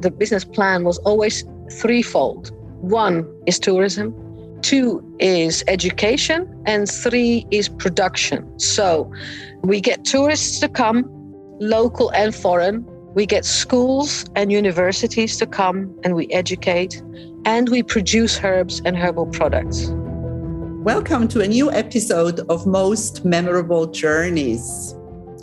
the business plan was always threefold. 1 is tourism, 2 is education, and 3 is production. So we get tourists to come, local and foreign. We get schools and universities to come and we educate, and we produce herbs and herbal products. Welcome to a new episode of Most Memorable Journeys.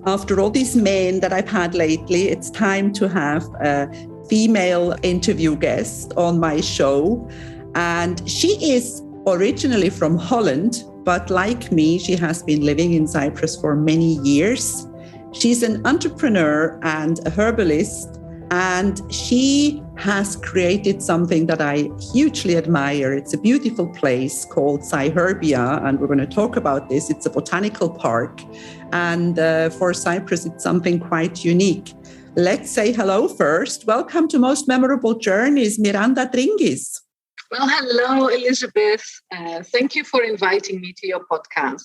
After all these men that I've had lately, it's time to have a female interview guest on my show. And she is originally from Holland, but like me, she has been living in Cyprus for many years. She's an entrepreneur and a herbalist, and she has created something that I hugely admire. It's a beautiful place called Cyherbia, and we're going to talk about this. It's a botanical park, and for Cyprus, it's something quite unique. Let's say hello first. Welcome to Most Memorable Journeys, Miranda Tringis. Well, hello, Elizabeth. Thank you for inviting me to your podcast.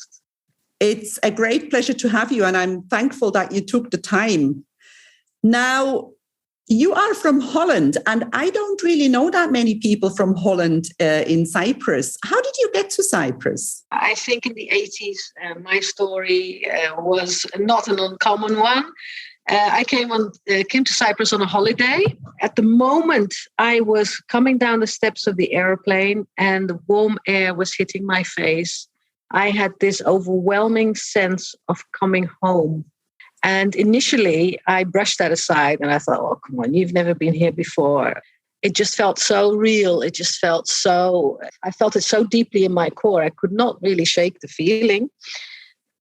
It's a great pleasure to have you, and I'm thankful that you took the time. Now, you are from Holland, and I don't really know that many people from Holland in Cyprus. How did you get to Cyprus? I think in the 80s, my story was not an uncommon one. I came to Cyprus on a holiday. At the moment, I was coming down the steps of the airplane, and the warm air was hitting my face. I had this overwhelming sense of coming home. And initially, I brushed that aside and I thought, oh, come on, you've never been here before. It just felt so real. I felt it so deeply in my core. I could not really shake the feeling.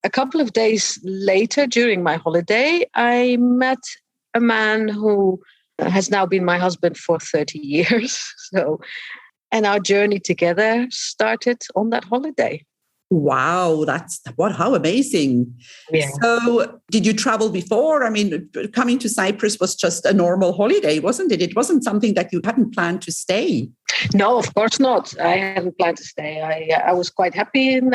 A couple of days later, during my holiday, I met a man who has now been my husband for 30 years. And our journey together started on that holiday. Wow, how amazing. Yeah. So did you travel before? I mean, coming to Cyprus was just a normal holiday, wasn't it? It wasn't something that you hadn't planned to stay. No, of course not. I hadn't planned to stay. I was quite happy in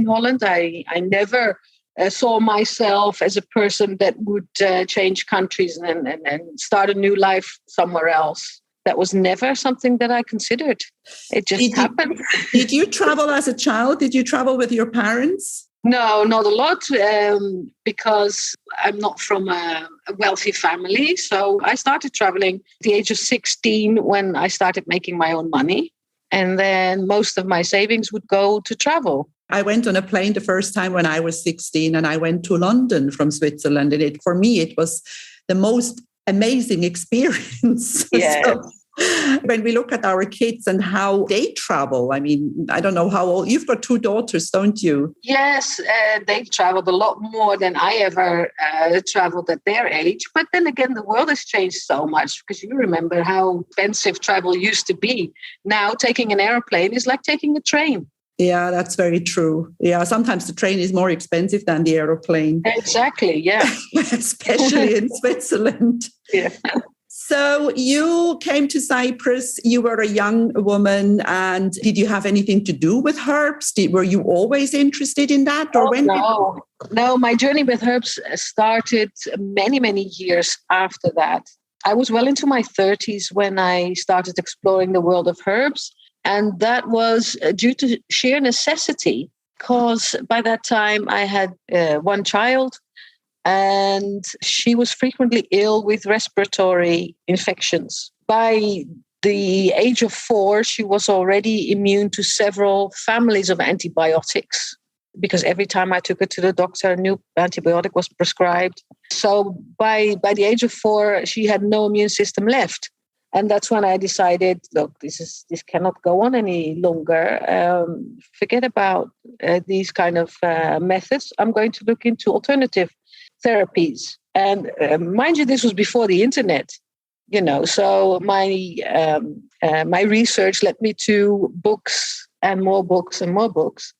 Holland. I never saw myself as a person that would change countries and start a new life somewhere else. That was never something that I considered. It just happened. Did you travel as a child? Did you travel with your parents? No, not a lot, because I'm not from a wealthy family. So I started traveling at the age of 16 when I started making my own money. And then most of my savings would go to travel. I went on a plane the first time when I was 16, and I went to London from Switzerland. And for me, it was the most amazing experience. Yeah. So, when we look at our kids and how they travel, I mean, I don't know how old, you've got 2 daughters, don't you? Yes, they've traveled a lot more than I ever traveled at their age. But then again, the world has changed so much, because you remember how expensive travel used to be. Now taking an airplane is like taking a train. Yeah, that's very true. Yeah, sometimes the train is more expensive than the aeroplane. Exactly, yeah. Especially in Switzerland. Yeah. So you came to Cyprus, you were a young woman, and did you have anything to do with herbs? Were you always interested in that? No, my journey with herbs started many, many years after that. I was well into my 30s when I started exploring the world of herbs. And that was due to sheer necessity, because by that time I had one child, and she was frequently ill with respiratory infections. By the age of 4, she was already immune to several families of antibiotics, because every time I took her to the doctor, a new antibiotic was prescribed. So by the age of 4, she had no immune system left. And that's when I decided, look, this cannot go on any longer. Forget about these kind of methods. I'm going to look into alternative therapies. And mind you, this was before the internet, So my research led me to books and more books and more books.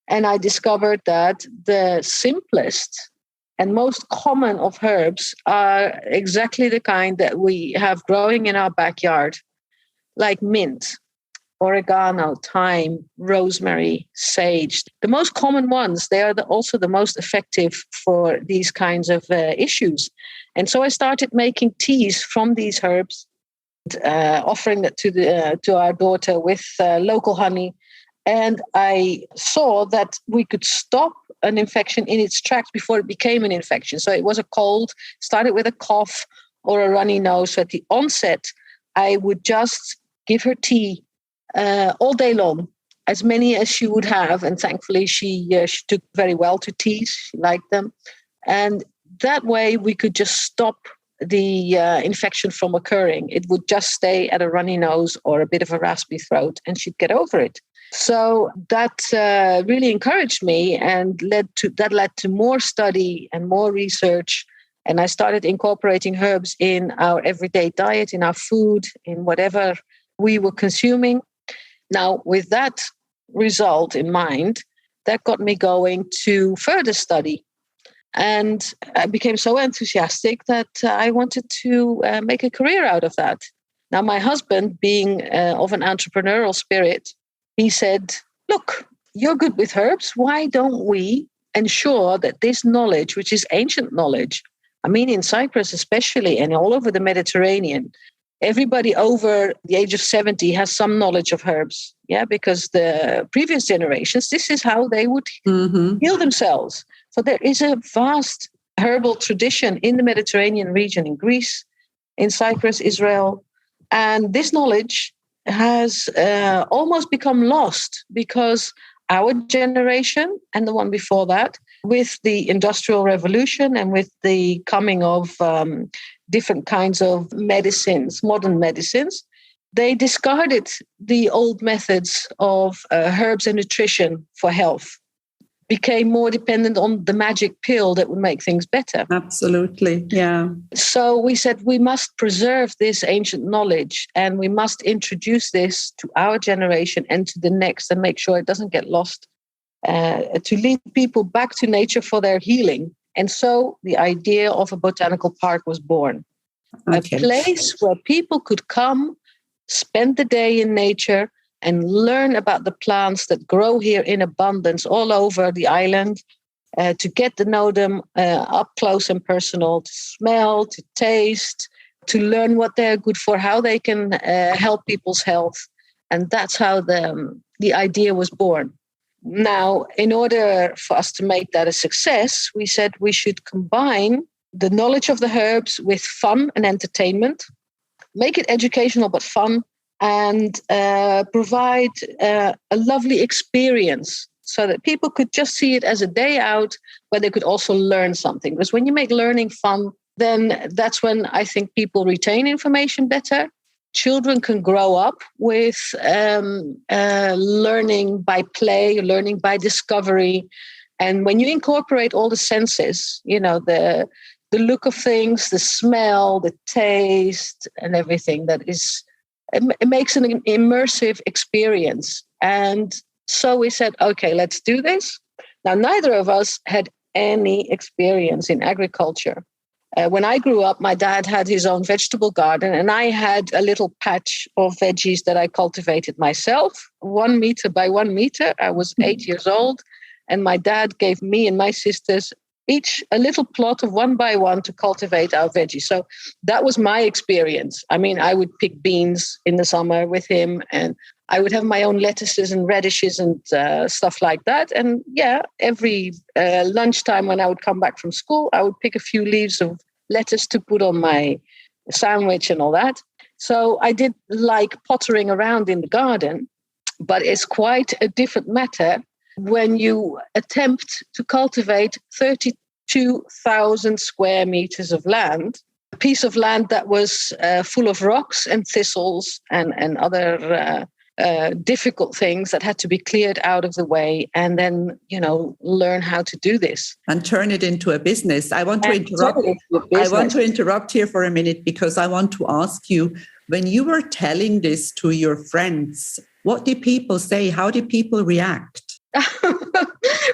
And I discovered that the simplest and most common of herbs are exactly the kind that we have growing in our backyard, like mint, oregano, thyme, rosemary, sage. The most common ones, they are also the most effective for these kinds of issues. And so I started making teas from these herbs. offering it to our daughter with local honey. And I saw that we could stop an infection in its tracks before it became an infection. So it was a cold, started with a cough or a runny nose. So at the onset, I would just give her tea all day long, as many as she would have. And thankfully, she took very well to teas. She liked them. And that way, we could just stop the infection from occurring. It would just stay at a runny nose or a bit of a raspy throat, and she'd get over it. So that really encouraged me and led to more study and more research. And I started incorporating herbs in our everyday diet, in our food, in whatever we were consuming. Now, with that result in mind, that got me going to further study. And I became so enthusiastic that I wanted to make a career out of that. Now, my husband, being of an entrepreneurial spirit, he said, look, you're good with herbs. Why don't we ensure that this knowledge, which is ancient knowledge, I mean, in Cyprus especially, and all over the Mediterranean, everybody over the age of 70 has some knowledge of herbs. Yeah, because the previous generations, this is how they would heal themselves. So there is a vast herbal tradition in the Mediterranean region, in Greece, in Cyprus, Israel. And this knowledge has almost become lost because our generation and the one before that, with the Industrial Revolution and with the coming of different kinds of medicines, modern medicines, they discarded the old methods of herbs and nutrition for health, became more dependent on the magic pill that would make things better. Absolutely, yeah. So we said we must preserve this ancient knowledge and we must introduce this to our generation and to the next and make sure it doesn't get lost, to lead people back to nature for their healing. And so the idea of a botanical park was born. Okay. A place where people could come, spend the day in nature, and learn about the plants that grow here in abundance all over the island, to get to know them up close and personal, to smell, to taste, to learn what they're good for, how they can help people's health. And that's how the idea was born. Now, in order for us to make that a success, we said we should combine the knowledge of the herbs with fun and entertainment, make it educational but fun, and provide a lovely experience so that people could just see it as a day out where they could also learn something. Because when you make learning fun, then that's when I think people retain information better. Children can grow up with learning by play, learning by discovery. And when you incorporate all the senses, you know, the look of things, the smell, the taste, and everything, it makes an immersive experience. And so we said, okay, let's do this. Now, neither of us had any experience in agriculture. When I grew up, my dad had his own vegetable garden, and I had a little patch of veggies that I cultivated myself, 1 meter by 1 meter. I was 8 years old, and my dad gave me and my sisters each a little plot of 1 by 1 to cultivate our veggies. So that was my experience. I mean, I would pick beans in the summer with him, and I would have my own lettuces and radishes and stuff like that. And yeah, every lunchtime when I would come back from school, I would pick a few leaves of lettuce to put on my sandwich and all that. So I did like pottering around in the garden, but it's quite a different matter when you attempt to cultivate 32,000 square meters of land, a piece of land that was full of rocks and thistles and other difficult things that had to be cleared out of the way, and then, you know, learn how to do this and turn it into a business. I want to interrupt here for a minute, because I want to ask you, when you were telling this to your friends, what did people say? How did people react?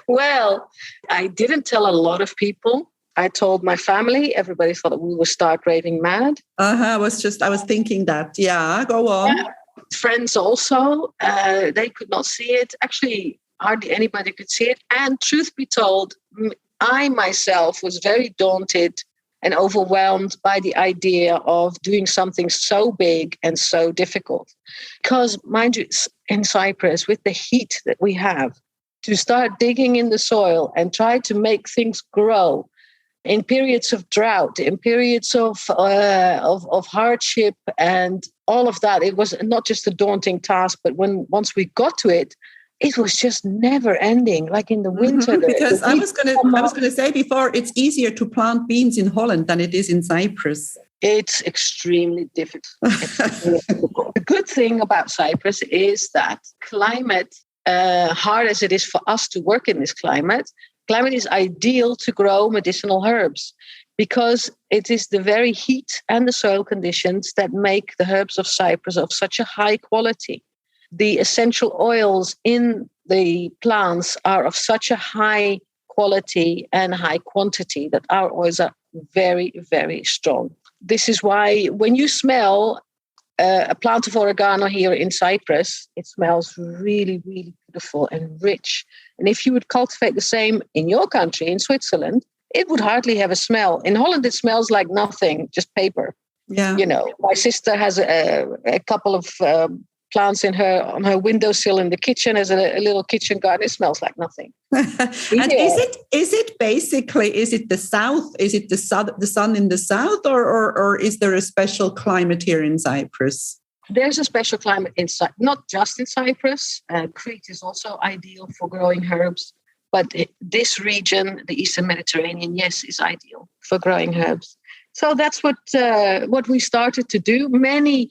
Well, I didn't tell a lot of people. I told my family. Everybody thought that we were stark raving mad. I was thinking that. Yeah, go on. Yeah. Friends also, they could not see it. Actually, hardly anybody could see it. And truth be told, I myself was very daunted and overwhelmed by the idea of doing something so big and so difficult. Because, mind you, in Cyprus, with the heat that we have, to start digging in the soil and try to make things grow in periods of drought, in periods of hardship and all of that, it was not just a daunting task, but once we got to it, it was just never ending. Like in the winter, because I was going to say before, it's easier to plant beans in Holland than it is in Cyprus. It's extremely difficult. The good thing about Cyprus is that climate, hard as it is for us to work in this climate is ideal to grow medicinal herbs, because it is the very heat and the soil conditions that make the herbs of Cyprus of such a high quality. The essential oils in the plants are of such a high quality and high quantity that our oils are very, very strong. This is why when you smell a plant of oregano here in Cyprus, it smells really, really beautiful and rich. And if you would cultivate the same in your country, in Switzerland, it would hardly have a smell. In Holland, it smells like nothing, just paper. Yeah. You know, my sister has a couple of plants on her windowsill in the kitchen as a little kitchen garden. It smells like nothing. And is it basically, is it the south? Is it the sun in the south, or is there a special climate here in Cyprus? There's a special climate in Cyprus, not just in Cyprus. Crete is also ideal for growing herbs. But this region, the Eastern Mediterranean, yes, is ideal for growing herbs. So that's what we started to do. Many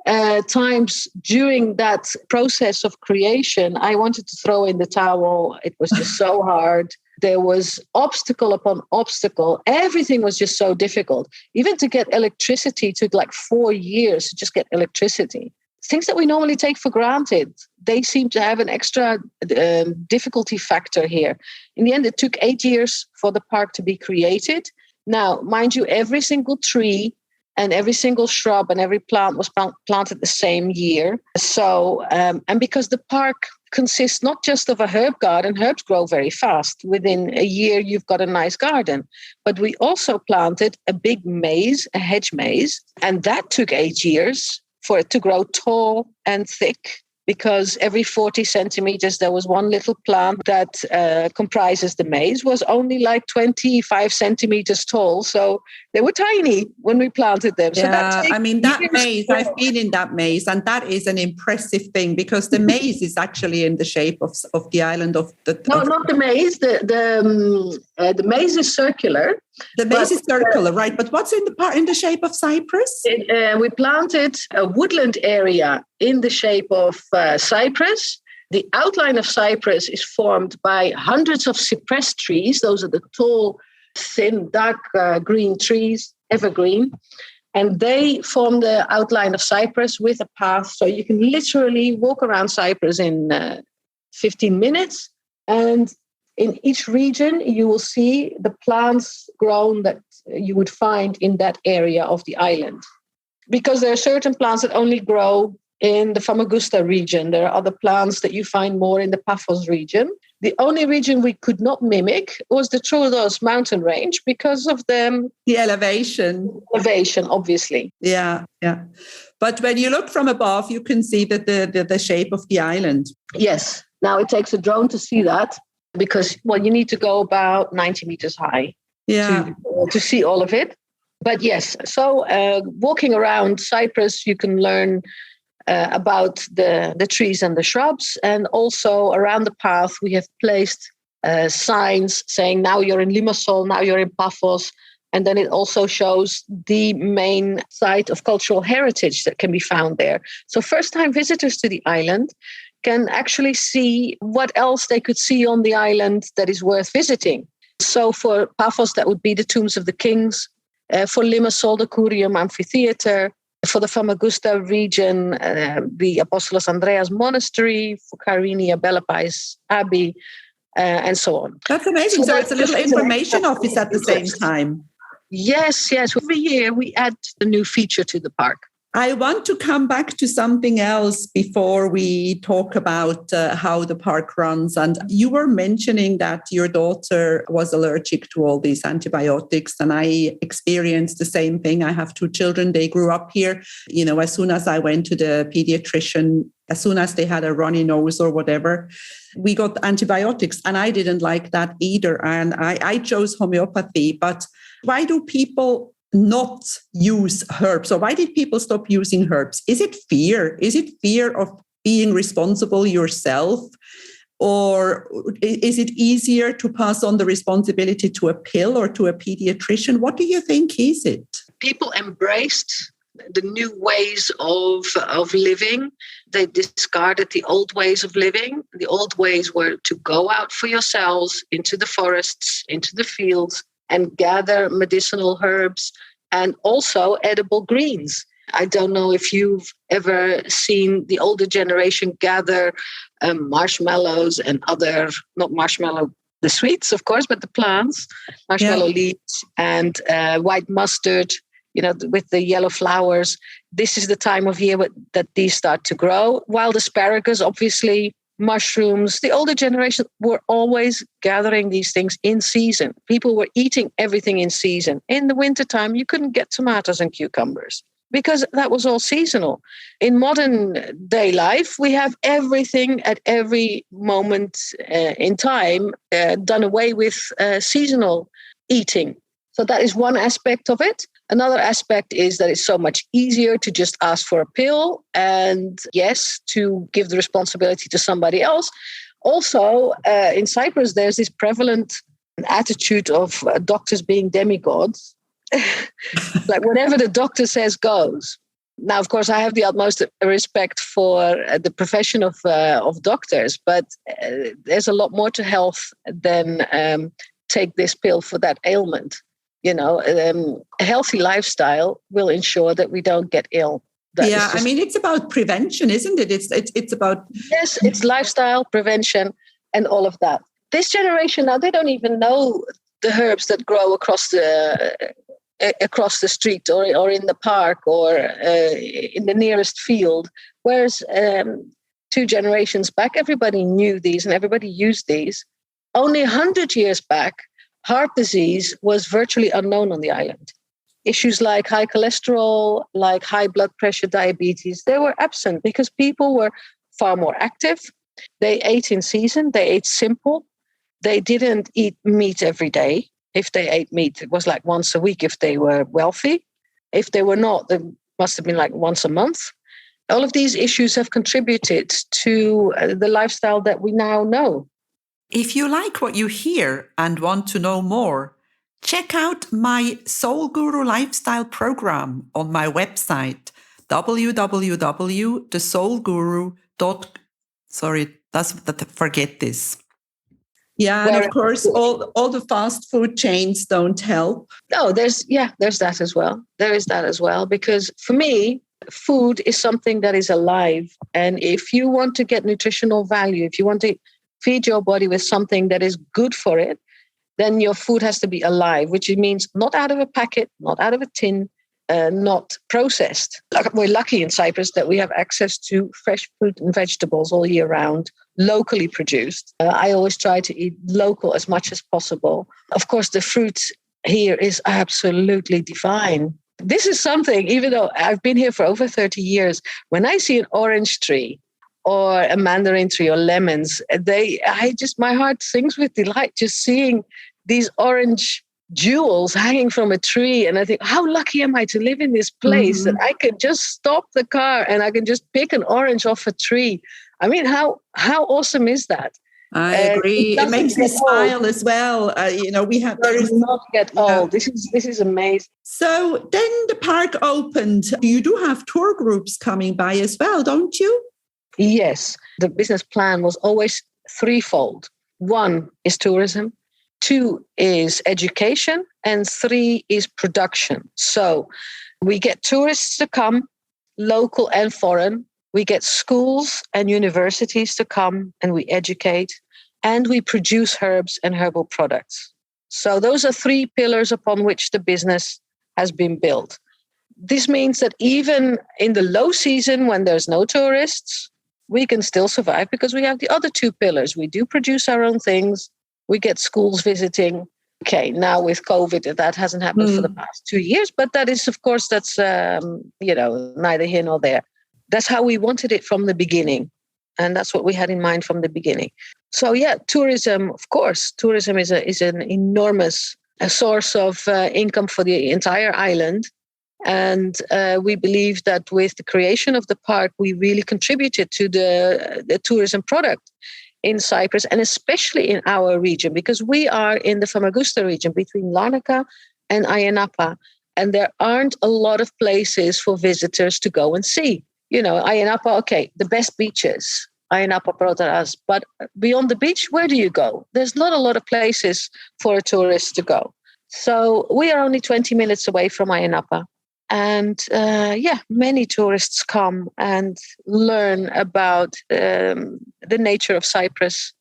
times during that process of creation, I wanted to throw in the towel. It was just so hard. There was obstacle upon obstacle. Everything was just so difficult. Even to get electricity took like 4 years to just get electricity. Things that we normally take for granted, they seem to have an extra difficulty factor here. In the end, it took 8 years for the park to be created. Now, mind you, every single tree and every single shrub and every plant was planted the same year. So, and because the park consists not just of a herb garden, herbs grow very fast. Within a year, you've got a nice garden. But we also planted a big maize, a hedge maize, and that took 8 years for it to grow tall and thick, because every 40 centimeters, there was one little plant that comprises the maize, was only like 25 centimeters tall. So they were tiny when we planted them. So yeah, I mean, that maze, I've been in that maze, and that is an impressive thing, because the maze is actually in the shape of the island of the... No, not the maze. The maze is circular. The maze is circular, right? But what's in the shape of Cyprus? We planted a woodland area in the shape of cypress. The outline of cypress is formed by hundreds of cypress trees. Those are the tall, thin, dark green trees, evergreen. And they form the outline of cypress with a path. So you can literally walk around Cyprus in 15 minutes. And in each region, you will see the plants grown that you would find in that area of the island. Because there are certain plants that only grow in the Famagusta region. There are other plants that you find more in the Paphos region. The only region we could not mimic was the Troodos mountain range because of the elevation. Elevation, obviously. Yeah, yeah. But when you look from above, you can see the shape of the island. Yes. Now it takes a drone to see that, because, well, you need to go about 90 meters high to see all of it. But yes, so walking around Cyprus, you can learn about the trees and the shrubs. And also around the path, we have placed signs saying, now you're in Limassol, now you're in Paphos. And then it also shows the main site of cultural heritage that can be found there. So first-time visitors to the island can actually see what else they could see on the island that is worth visiting. So for Paphos, that would be the tombs of the kings. For Limassol, the Curium Amphitheater. For the Famagusta region, the Apostolos Andreas Monastery. For Kyrenia, Belapais Abbey, and so on. That's amazing. So it's a little information office at the same time. Yes. Every year we add a new feature to the park. I want to come back to something else before we talk about how the park runs. And you were mentioning that your daughter was allergic to all these antibiotics. And I experienced the same thing. I have two children. They grew up here. You know, as soon as I went to the pediatrician, as soon as they had a runny nose or whatever, we got antibiotics. And I didn't like that either. And I chose homeopathy. But why do people not use herbs? So why did people stop using herbs? Is it fear? Is it fear of being responsible yourself? Or is it easier to pass on the responsibility to a pill or to a pediatrician? What do you think is it? People embraced the new ways of living. They discarded the old ways of living. The old ways were to go out for yourselves into the forests, into the fields, and gather medicinal herbs and also edible greens. I don't know if you've ever seen the older generation gather marshmallows and other, not marshmallow, the sweets, of course, but the plants, marshmallow leaves and white mustard, you know, with the yellow flowers. This is the time of year that these start to grow. Wild asparagus, obviously, mushrooms. The older generation were always gathering these things in season. People were eating everything in season. In the wintertime, you couldn't get tomatoes and cucumbers because that was all seasonal. In modern day life, we have everything at every moment in time done away with seasonal eating. So that is one aspect of it. Another aspect is that it's so much easier to just ask for a pill and, yes, to give the responsibility to somebody else. Also, in Cyprus, there's this prevalent attitude of doctors being demigods. Like whatever the doctor says goes. Now, of course, I have the utmost respect for the profession of doctors, but there's a lot more to health than take this pill for that ailment. You know, a healthy lifestyle will ensure that we don't get ill. I mean, it's about prevention, isn't it? It's about... Yes, it's lifestyle, prevention, and all of that. This generation now, they don't even know the herbs that grow across the street or in the park or in the nearest field. Whereas 2 generations back, everybody knew these and everybody used these. Only 100 years back, heart disease was virtually unknown on the island. Issues like high cholesterol, like high blood pressure, diabetes, they were absent because people were far more active. They ate in season. They ate simple. They didn't eat meat every day. If they ate meat, it was like once a week if they were wealthy. If they were not, it must have been like once a month. All of these issues have contributed to the lifestyle that we now know. If you like what you hear and want to know more, check out my Soul Guru lifestyle program on my website, www.thesoulguru.com. Forget this. Yeah, and of course, all the fast food chains don't help. No, there's that as well. There is that as well, because for me, food is something that is alive. And if you want to get nutritional value, if you want to feed your body with something that is good for it, then your food has to be alive, which means not out of a packet, not out of a tin, not processed. We're lucky in Cyprus that we have access to fresh fruit and vegetables all year round, locally produced. I always try to eat local as much as possible. Of course, the fruit here is absolutely divine. This is something, even though I've been here for over 30 years, when I see an orange tree or a mandarin tree or lemons, my heart sings with delight just seeing these orange jewels hanging from a tree. And I think, how lucky am I to live in this place that I can just stop the car and I can just pick an orange off a tree. I mean, how awesome is that? I agree. It makes me smile as well. We have... It does not get old. This is amazing. So then the park opened. You do have tour groups coming by as well, don't you? Yes. The business plan was always threefold. 1 is tourism. 2 is education, and 3 is production. So we get tourists to come, local and foreign. We get schools and universities to come and we educate, and we produce herbs and herbal products. So those are 3 pillars upon which the business has been built. this means that even in the low season, when there's no tourists, we can still survive because we have the other two pillars. We do produce our own things. We get schools visiting. Okay, now with COVID, that hasn't happened for the past 2 years, but that is, of course, that's, neither here nor there. That's how we wanted it from the beginning. And that's what we had in mind from the beginning. So yeah, tourism, of course, tourism is an enormous source of income for the entire island. And we believe that with the creation of the park, we really contributed to the tourism product in Cyprus, and especially in our region, because we are in the Famagusta region between Larnaca and Ayia Napa. And there aren't a lot of places for visitors to go and see. Ayia Napa, okay, the best beaches, Ayia Napa, Protaras. But beyond the beach, where do you go? There's not a lot of places for a tourist to go. So we are only 20 minutes away from Ayia Napa. And many tourists come and learn about the nature of Cyprus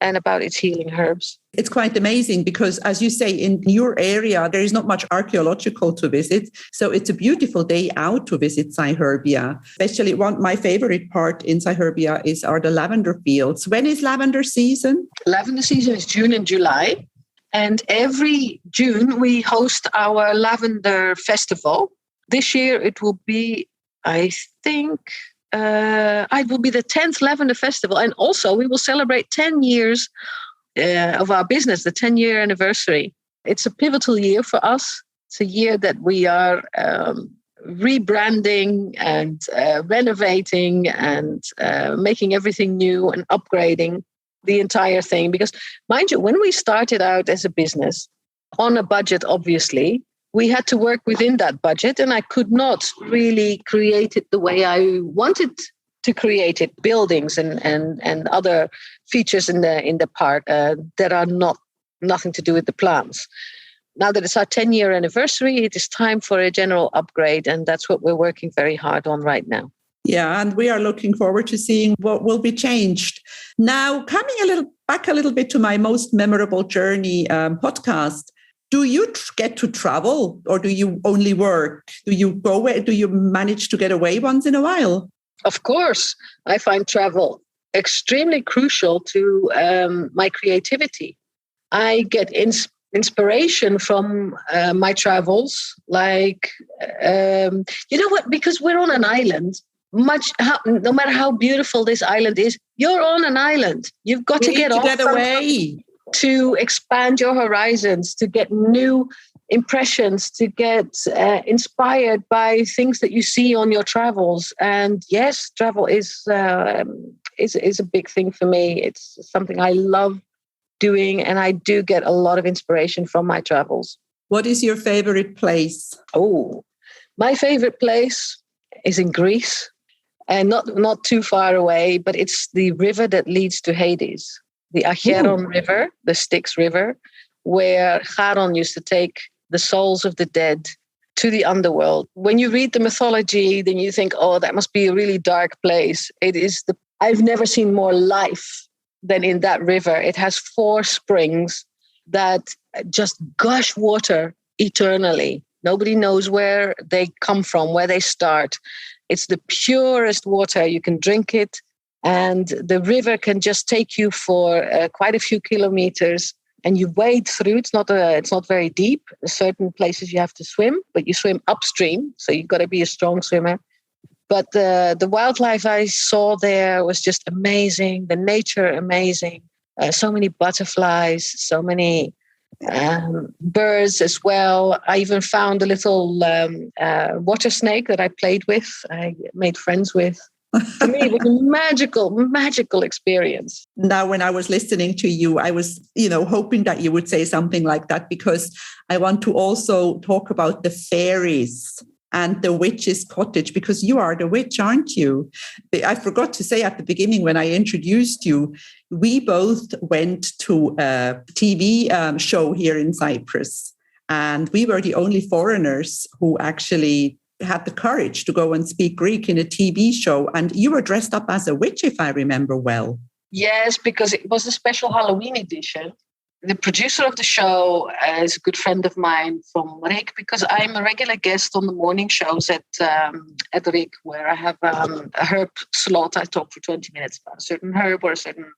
and about its healing herbs. It's quite amazing because, as you say, in your area, there is not much archaeological to visit. So it's a beautiful day out to visit Cyherbia. Especially my favorite part in Cyherbia are the lavender fields. When is lavender season? Lavender season is June and July. And every June, we host our lavender festival. This year, it will be, I think, it will be the 10th Lavender Festival. And also, we will celebrate 10 years of our business, the 10-year anniversary. It's a pivotal year for us. It's a year that we are rebranding and renovating and making everything new and upgrading the entire thing. Because, mind you, when we started out as a business, on a budget, obviously, we had to work within that budget, and I could not really create it the way I wanted to create it. Buildings and other features in the park that are nothing to do with the plants. Now that it's our 10-year anniversary, it is time for a general upgrade, and that's what we're working very hard on right now. Yeah, and we are looking forward to seeing what will be changed. Now, coming back a little bit to my most memorable journey podcast. Do you get to travel, or do you only work? Do you manage to get away once in a while? Of course. I find travel extremely crucial to my creativity. I get inspiration from my travels. Like, you know what? Because we're on an island, no matter how beautiful this island is, you're on an island. You've got to get away. To expand your horizons, to get new impressions, to get inspired by things that you see on your travels. And yes, travel is a big thing for me. It's something I love doing, and I do get a lot of inspiration from my travels. What is your favorite place? Oh, my favorite place is in Greece, and not too far away, but it's the river that leads to Hades. The Acheron River, the Styx River, where Charon used to take the souls of the dead to the underworld. When you read the mythology, then you think, oh, that must be a really dark place. I've never seen more life than in that river. It has 4 springs that just gush water eternally. Nobody knows where they come from, where they start. It's the purest water. You can drink it. And the river can just take you for quite a few kilometers, and you wade through. It's not very deep. Certain places you have to swim, but you swim upstream, so you've got to be a strong swimmer. But the wildlife I saw there was just amazing. The nature amazing. So many butterflies, so many birds as well. I even found a little water snake that I played with. I made friends with. For me, it was a magical experience. Now, when I was listening to you, I was, hoping that you would say something like that, because I want to also talk about the fairies and the witch's cottage, because you are the witch, aren't you? I forgot to say at the beginning when I introduced you, we both went to a TV show here in Cyprus, and we were the only foreigners who actually had the courage to go and speak Greek in a TV show. And you were dressed up as a witch, if I remember well. Yes, because it was a special Halloween edition. the producer of the show is a good friend of mine from Rick, because I'm a regular guest on the morning shows at Rick, where I have a herb slot. I talk for 20 minutes about a certain herb or a certain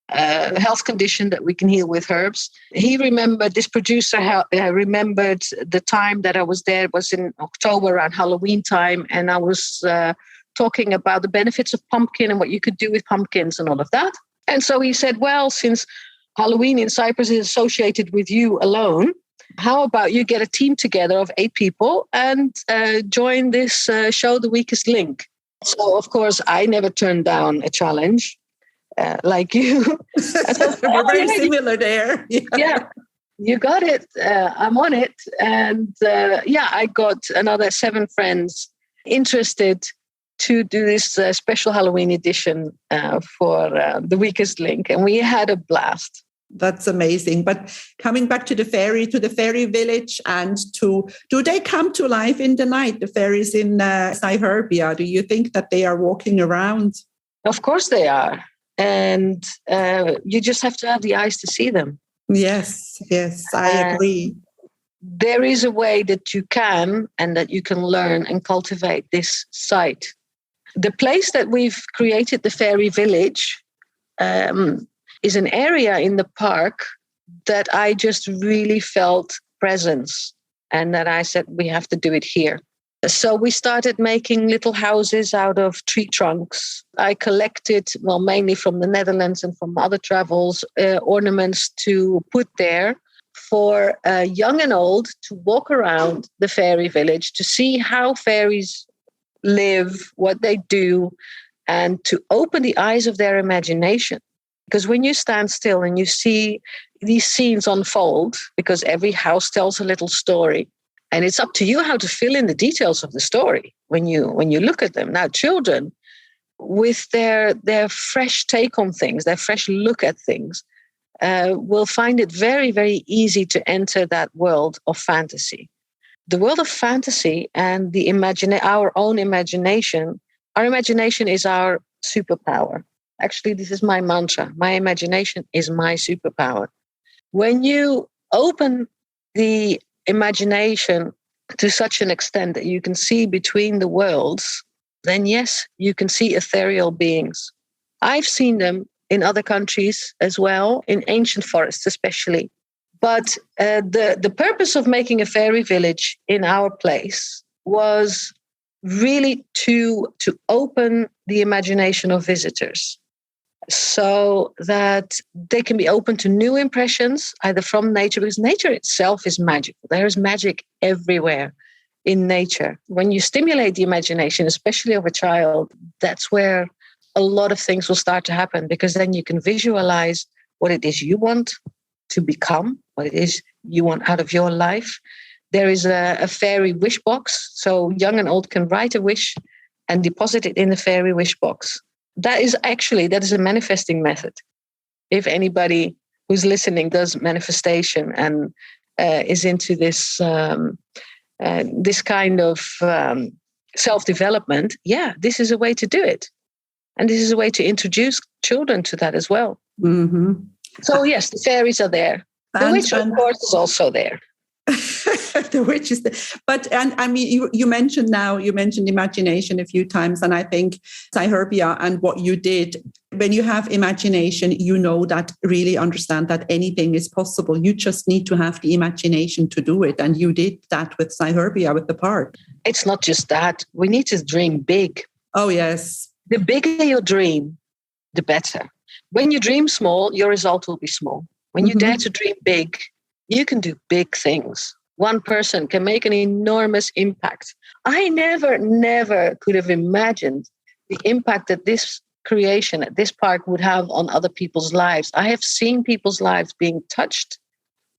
health condition that we can heal with herbs. This producer remembered the time that I was there. It was in October around Halloween time, and I was talking about the benefits of pumpkin and what you could do with pumpkins and all of that. And so he said, well, since Halloween in Cyprus is associated with you alone, how about you get a team together of 8 people and join this show, The Weakest Link? So, of course, I never turned down a challenge like you. We're very similar there. Yeah, you got it. I'm on it. And I got another 7 friends interested to do this special Halloween edition for The Weakest Link. And we had a blast. That's amazing. But coming back to the fairy village, and do they come to life in the night, the fairies in Cyherbia? Do you think that they are walking around? Of course they are. And you just have to have the eyes to see them. Yes, I agree. There is a way that you can learn and cultivate this site. The place that we've created, the fairy village, is an area in the park that I just really felt presence, and that I said, we have to do it here. So we started making little houses out of tree trunks. I collected, mainly from the Netherlands and from other travels, ornaments to put there for young and old to walk around the fairy village, to see how fairies live, what they do, and to open the eyes of their imagination. Because when you stand still and you see these scenes unfold, because every house tells a little story, and it's up to you how to fill in the details of the story when you look at them. Now, children, with their fresh take on things, their fresh look at things, will find it very, very easy to enter that world of fantasy. The world of fantasy and our own imagination. Our imagination is our superpower. Actually, this is my mantra. My imagination is my superpower. When you open the imagination to such an extent that you can see between the worlds, then yes, you can see ethereal beings. I've seen them in other countries as well, in ancient forests especially. But the purpose of making a fairy village in our place was really to open the imagination of visitors, so that they can be open to new impressions, either from nature, because nature itself is magical. There is magic everywhere in nature. When you stimulate the imagination, especially of a child, that's where a lot of things will start to happen, because then you can visualize what it is you want to become, what it is you want out of your life. There is a fairy wish box, so young and old can write a wish and deposit it in the fairy wish box. That is a manifesting method. If anybody who's listening does manifestation and is into this this kind of self-development, this is a way to do it. And this is a way to introduce children to that as well. Mm-hmm. So yes, the fairies are there. The witch, of course, is also there. The witch is there. But, and I mean, you mentioned imagination a few times. And I think Cyherbia and what you did, when you have imagination, you know that really understand that anything is possible. You just need to have the imagination to do it. And you did that with Cyherbia, with the park. It's not just that. We need to dream big. Oh, yes. The bigger your dream, the better. When you dream small, your result will be small. When you dare to dream big, you can do big things. One person can make an enormous impact. I never could have imagined the impact that this creation at this park would have on other people's lives. I have seen people's lives being touched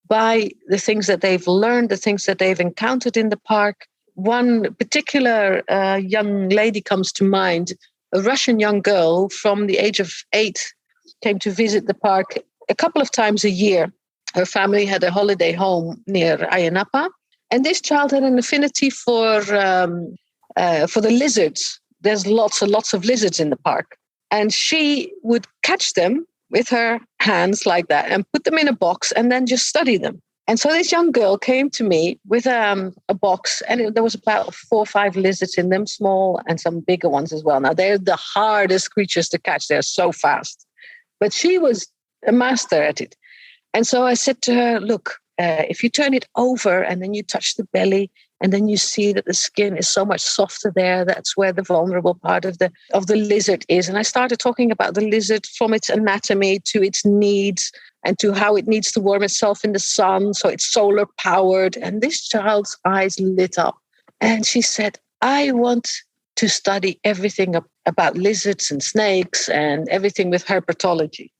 by the things that they've learned, the things that they've encountered in the park. One particular young lady comes to mind, a Russian young girl from the age of 8, came to visit the park a couple of times a year. Her family had a holiday home near Ayanapa, and this child had an affinity for the lizards. There's lots and lots of lizards in the park, and she would catch them with her hands like that and put them in a box and then just study them. And so this young girl came to me with a box, and there was about 4 or 5 lizards in them, small and some bigger ones as well. Now, they're the hardest creatures to catch. They're so fast. But she was a master at it. And so I said to her, look, if you turn it over and then you touch the belly and then you see that the skin is so much softer there, that's where the vulnerable part of the lizard is. And I started talking about the lizard from its anatomy to its needs and to how it needs to warm itself in the sun. So it's solar powered. And this child's eyes lit up. And she said, I want to study everything about lizards and snakes and everything with herpetology.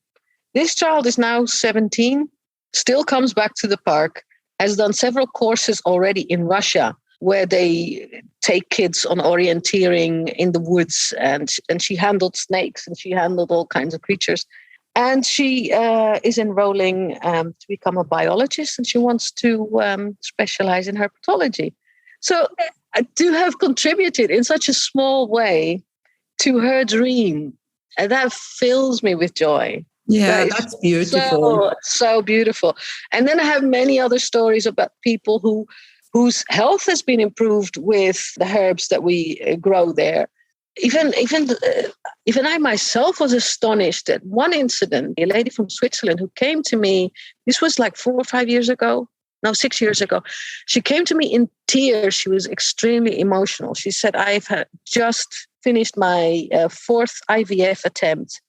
This child is now 17, still comes back to the park, has done several courses already in Russia where they take kids on orienteering in the woods, and she handled snakes and she handled all kinds of creatures. And she is enrolling to become a biologist, and she wants to specialize in herpetology. So to have contributed in such a small way to her dream, that fills me with joy. Yeah, that's beautiful. So beautiful. And then I have many other stories about people whose health has been improved with the herbs that we grow there. Even I myself was astonished at one incident. A lady from Switzerland who came to me, this was like 4 or 5 years ago. No, 6 years ago. She came to me in tears. She was extremely emotional. She said, I've just finished my 4th IVF attempt.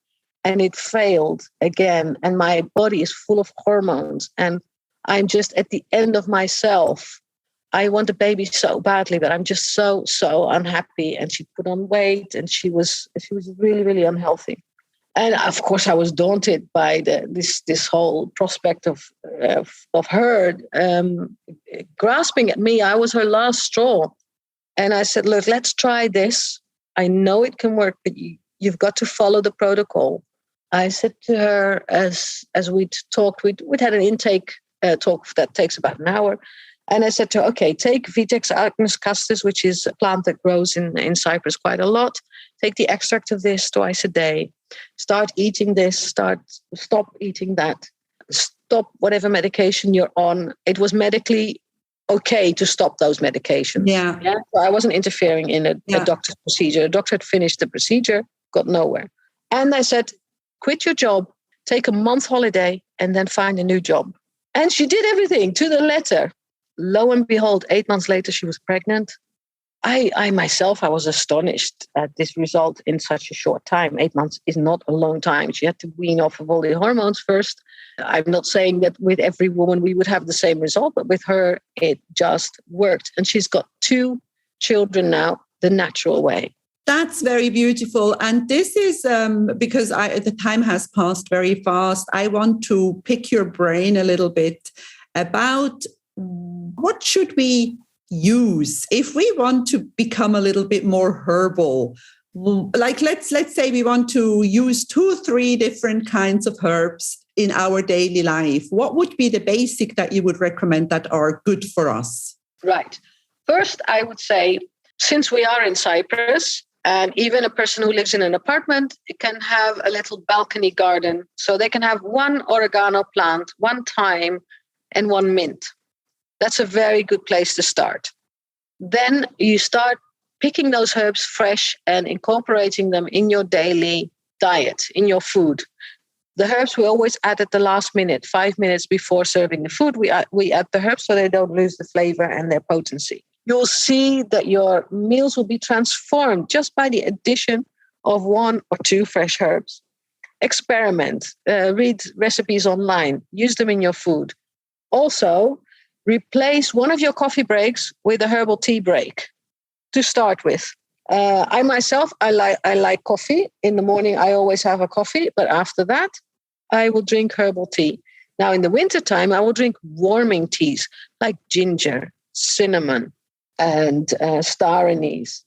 And it failed again. And my body is full of hormones. And I'm just at the end of myself. I want a baby so badly, but I'm just so unhappy. And she put on weight, and she was really, really unhealthy. And of course, I was daunted by this whole prospect of her grasping at me. I was her last straw. And I said, look, let's try this. I know it can work, but you've got to follow the protocol. I said to her, as we'd talked, we'd had an intake talk that takes about an hour. And I said to her, okay, take Vitex acnes castus, which is a plant that grows in Cyprus quite a lot. Take the extract of this twice a day. Start eating this. Stop eating that. Stop whatever medication you're on. It was medically okay to stop those medications. Yeah. So I wasn't interfering in a doctor's procedure. The doctor had finished the procedure, got nowhere. And I said, quit your job, take a month holiday, and then find a new job. And she did everything to the letter. Lo and behold, 8 months later, she was pregnant. I myself, I was astonished at this result in such a short time. 8 months is not a long time. She had to wean off of all the hormones first. I'm not saying that with every woman we would have the same result, but with her, it just worked. And she's got 2 children now, the natural way. That's very beautiful. And this is because the time has passed very fast. I want to pick your brain a little bit about what should we use if we want to become a little bit more herbal. Like let's say we want to use 2 or 3 different kinds of herbs in our daily life. What would be the basic that you would recommend that are good for us? Right. First, I would say, since we are in Cyprus, and even a person who lives in an apartment can have a little balcony garden. So they can have 1 oregano plant, 1 thyme, and 1 mint. That's a very good place to start. Then you start picking those herbs fresh and incorporating them in your daily diet, in your food. The herbs we always add at the last minute, 5 minutes before serving the food. We add the herbs so they don't lose the flavor and their potency. You'll see that your meals will be transformed just by the addition of 1 or 2 fresh herbs. Experiment, read recipes online, use them in your food. Also, replace one of your coffee breaks with a herbal tea break to start with. I myself, I like coffee. In the morning, I always have a coffee, but after that, I will drink herbal tea. Now, in the wintertime, I will drink warming teas like ginger, cinnamon, and star anise.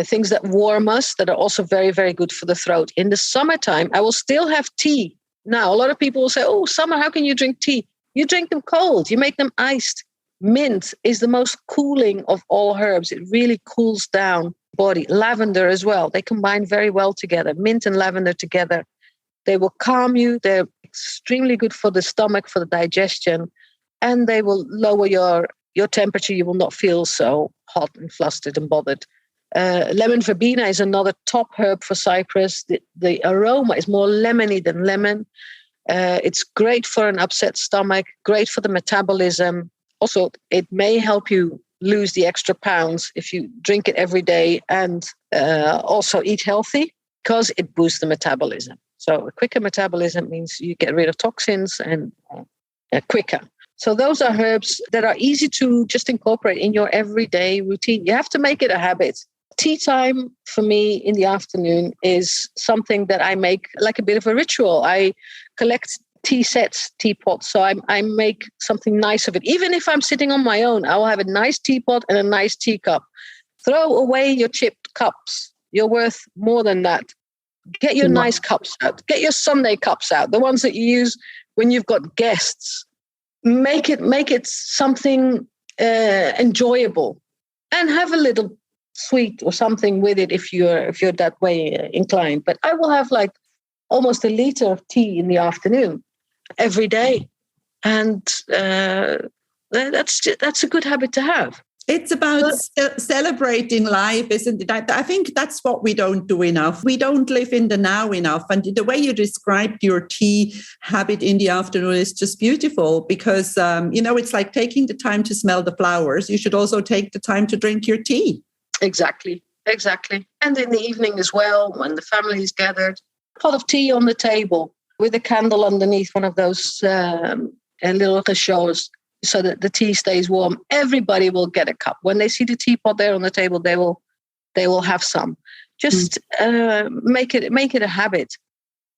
Things that warm us, that are also very, very good for the throat. In the summertime, I will still have tea. Now, a lot of people will say, oh, summer, how can you drink tea? You drink them cold. You make them iced. Mint is the most cooling of all herbs. It really cools down the body. Lavender as well. They combine very well together. Mint and lavender together. They will calm you. They're extremely good for the stomach, for the digestion, and they will lower your temperature. You will not feel so hot and flustered and bothered. Lemon verbena is another top herb for Cyprus. The aroma is more lemony than lemon. It's great for an upset stomach, great for the metabolism. Also, it may help you lose the extra pounds if you drink it every day and also eat healthy, because it boosts the metabolism. So a quicker metabolism means you get rid of toxins and quicker. So those are herbs that are easy to just incorporate in your everyday routine. You have to make it a habit. Tea time for me in the afternoon is something that I make like a bit of a ritual. I collect tea sets, teapots, so I make something nice of it. Even if I'm sitting on my own, I will have a nice teapot and a nice teacup. Throw away your chipped cups. You're worth more than that. Get your nice cups out. Get your Sunday cups out, the ones that you use when you've got guests. Make it something enjoyable, and have a little sweet or something with it if you're that way inclined. But I will have like almost a liter of tea in the afternoon every day, and that's a good habit to have. It's about celebrating life, isn't it? I think that's what we don't do enough. We don't live in the now enough. And the way you described your tea habit in the afternoon is just beautiful, because, it's like taking the time to smell the flowers. You should also take the time to drink your tea. Exactly. And in the evening as well, when the family is gathered, a pot of tea on the table with a candle underneath one of those little réchauds, so that the tea stays warm. Everybody will get a cup. When they see the teapot there on the table, they will have some. Just make it a habit.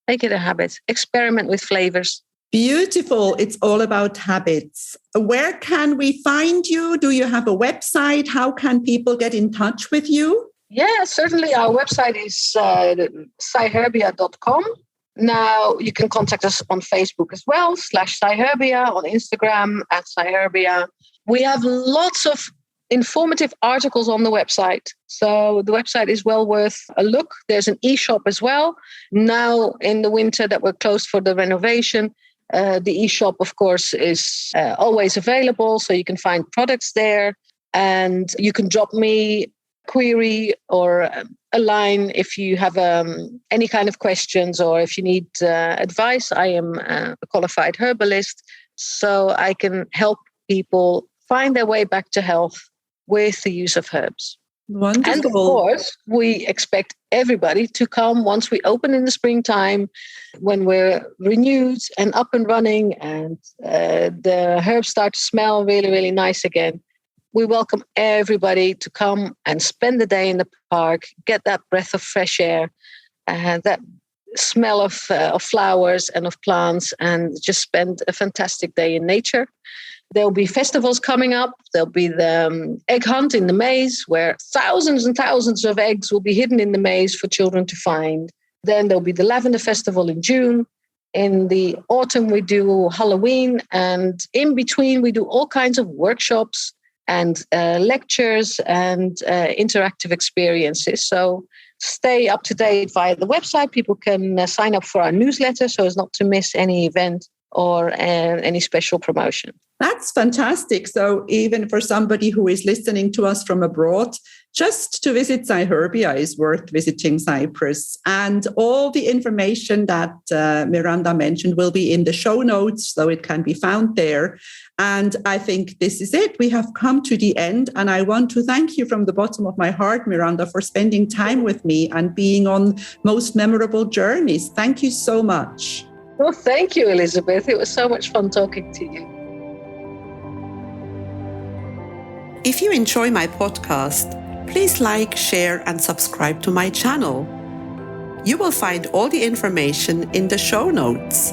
Make it a habit. Experiment with flavors. Beautiful. It's all about habits. Where can we find you? Do you have a website? How can people get in touch with you? Yeah, certainly. Our website is cyherbia.com. Now, you can contact us on Facebook as well, /Cyherbia, on Instagram @Cyherbia. We have lots of informative articles on the website. So the website is well worth a look. There's an e-shop as well. Now, in the winter that we're closed for the renovation, the e-shop, of course, is always available. So you can find products there, and you can drop me query or a line if you have any kind of questions, or if you need advice. I am a qualified herbalist, so I can help people find their way back to health with the use of herbs. Wonderful. And of course, we expect everybody to come once we open in the springtime, when we're renewed and up and running, and the herbs start to smell really, really nice again. We welcome everybody to come and spend the day in the park, get that breath of fresh air, that smell of flowers and of plants, and just spend a fantastic day in nature. There'll be festivals coming up. There'll be the egg hunt in the maze, where thousands and thousands of eggs will be hidden in the maze for children to find. Then there'll be the Lavender Festival in June. In the autumn, we do Halloween. And in between, we do all kinds of workshops and lectures and interactive experiences. So stay up to date via the website. People can sign up for our newsletter so as not to miss any event or any special promotion. That's fantastic. So even for somebody who is listening to us from abroad, just to visit Cyherbia is worth visiting Cyprus. And all the information that Miranda mentioned will be in the show notes, so it can be found there. And I think this is it. We have come to the end. And I want to thank you from the bottom of my heart, Miranda, for spending time with me and being on Most Memorable Journeys. Thank you so much. Well, thank you, Elizabeth. It was so much fun talking to you. If you enjoy my podcast, please like, share, and subscribe to my channel. You will find all the information in the show notes.